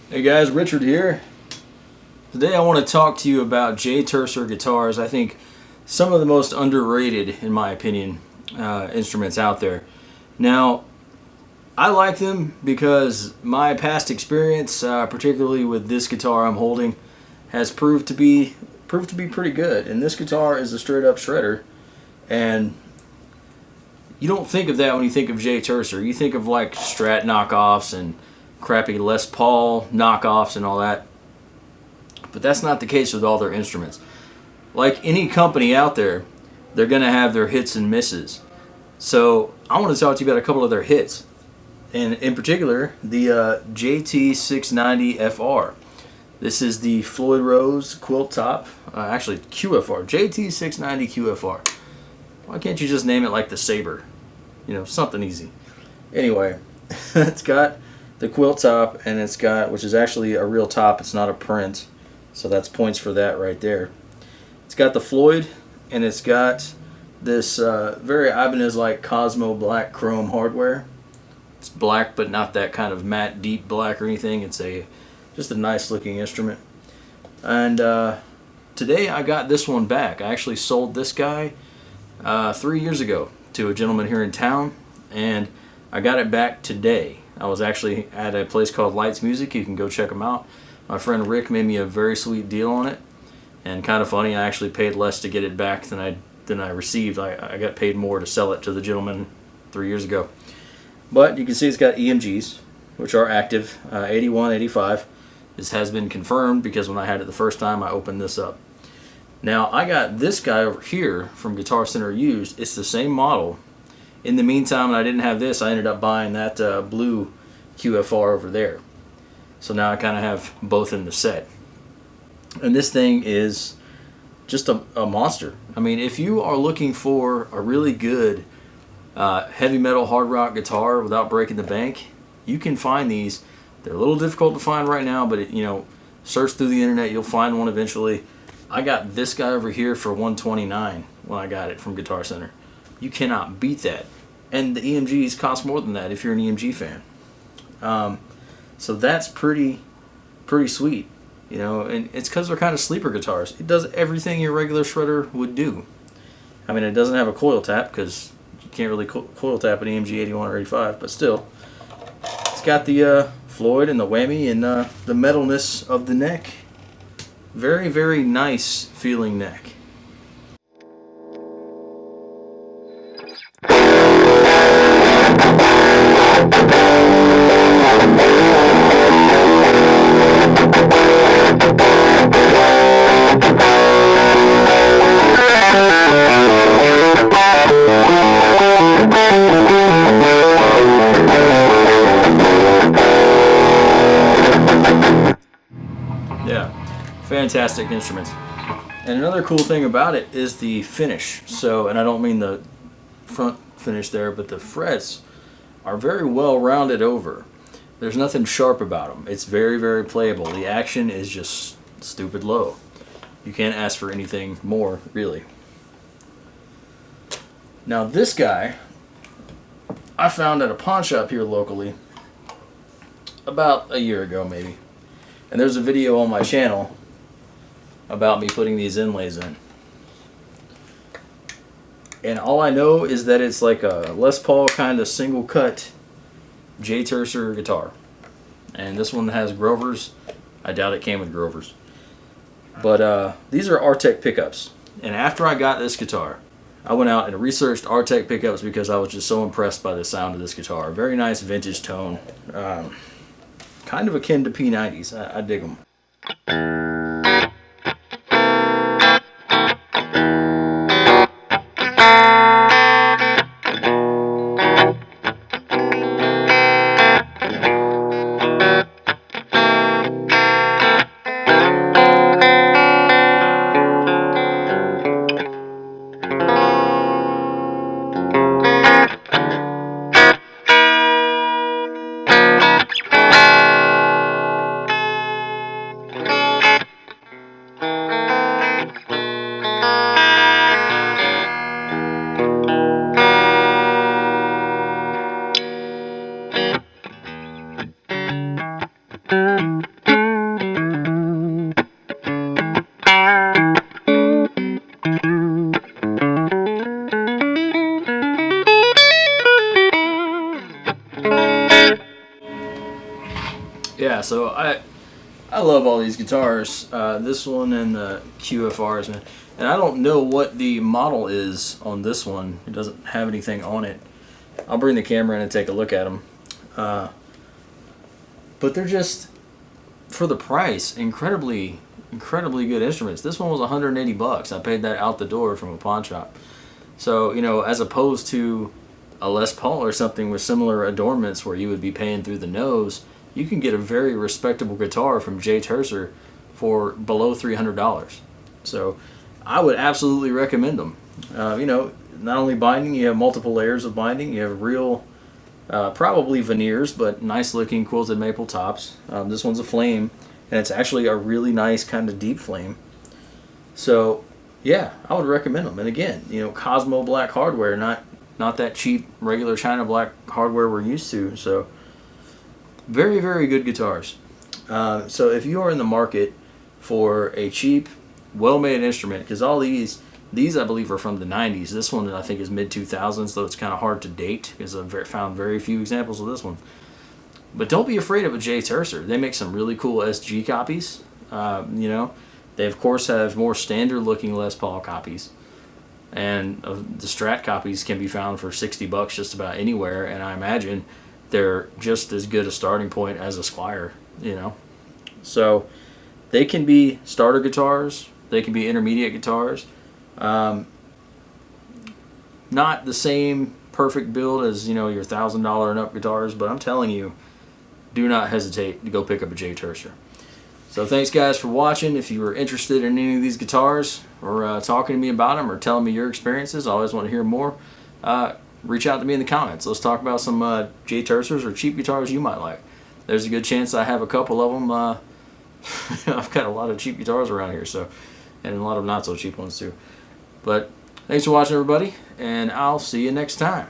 Hey guys, Richard here. Today I want to talk to you about Jay Turser guitars. I think some of the most underrated, in my opinion, instruments out there. Now, I like them because my past experience, particularly with this guitar I'm holding, has proved to be pretty good. And this guitar is a straight up shredder, and you don't think of that when you think of Jay Turser. You think of like Strat knockoffs and crappy Les Paul knockoffs and all that. But that's not the case with all their instruments. Like any company out there, they're going to have their hits and misses. So I want to talk to you about a couple of their hits. And in particular, the JT690FR. This is the Floyd Rose quilt top. Actually, QFR. JT690 QFR. Why can't you just name it like the Saber? You know, something easy. Anyway, it's got the quilt top, and it's got, which is actually a real top, it's not a print, so that's points for that right there. It's got the Floyd, and it's got this very Ibanez-like Cosmo black chrome hardware. It's black, but not that kind of matte deep black or anything. It's just a nice looking instrument. And today I got this one back. I actually sold this guy 3 years ago to a gentleman here in town, and I got it back today. I was actually at a place called Lights Music. You can go check them out. My friend Rick made me a very sweet deal on it, and kind of funny, I actually paid less to get it back than I received. I got paid more to sell it to the gentleman 3 years ago. But you can see it's got EMGs, which are active, 81, 85. This has been confirmed because when I had it the first time, I opened this up. Now, I got this guy over here from Guitar Center used. It's the same model. In the meantime, when I didn't have this, I ended up buying that blue QFR over there. So now I kind of have both in the set. And this thing is just a monster. I mean, if you are looking for a really good heavy metal hard rock guitar without breaking the bank, you can find these. They're a little difficult to find right now, but search through the internet, you'll find one eventually. I got this guy over here for $129 when I got it from Guitar Center. You cannot beat that. And the EMGs cost more than that if you're an EMG fan. So that's pretty sweet. And it's because they're kind of sleeper guitars. It does everything your regular shredder would do. I mean, it doesn't have a coil tap because you can't really coil tap an EMG 81 or 85, but still. It's got the Floyd and the whammy and the metalness of the neck. Very, very nice feeling neck. Yeah, fantastic instruments. And another cool thing about it is the finish. So, and I don't mean the front finish there, but the frets are very well rounded over. There's nothing sharp about them. It's very, very playable. The action is just stupid low. You can't ask for anything more, really. Now this guy, I found at a pawn shop here locally about a year ago maybe. And there's a video on my channel about me putting these inlays in. And all I know is that it's like a Les Paul kind of single cut Jay Turser guitar. And this one has Grovers. I doubt it came with Grovers. But these are Artec pickups. And after I got this guitar, I went out and researched Artec pickups because I was just so impressed by the sound of this guitar. Very nice vintage tone. Kind of akin to P90s. I dig them. Yeah, so I love all these guitars. This one and the QFRs, man. And I don't know what the model is on this one. It doesn't have anything on it. I'll bring the camera in and take a look at them. But they're just, for the price, incredibly good instruments. This one was 180 bucks. I paid that out the door from a pawn shop. So, you know, as opposed to a Les Paul or something with similar adornments where you would be paying through the nose, you can get a very respectable guitar from Jay Turser for below $300. So I would absolutely recommend them. You know, not only binding, you have multiple layers of binding. You have real, probably veneers, but nice looking quilted maple tops. This one's a flame, and it's actually a really nice kind of deep flame. So yeah, I would recommend them. And again, you know, Cosmo black hardware, not that cheap regular China black hardware we're used to. So very, very good guitars. So if you are in the market for a cheap, well-made instrument, because all these I believe are from the 90s. This one I think is mid-2000s, though it's kind of hard to date because I've found very few examples of this one. But don't be afraid of a Jay Turser. They make some really cool SG copies. You know, they of course have more standard-looking Les Paul copies. And the Strat copies can be found for 60 bucks just about anywhere, and I imagine they're just as good a starting point as a Squire, you know. So they can be starter guitars, they can be intermediate guitars. Not the same perfect build as, you know, your $1,000 and up guitars, but I'm telling you, do not hesitate to go pick up a Jay Turser. So thanks guys for watching. If you were interested in any of these guitars or talking to me about them or telling me your experiences, I always want to hear more. Reach out to me in the comments. Let's talk about some Jay Tursers or cheap guitars you might like. There's a good chance I have a couple of them. I've got a lot of cheap guitars around here, so, and a lot of not so cheap ones too. But thanks for watching, everybody, and I'll see you next time.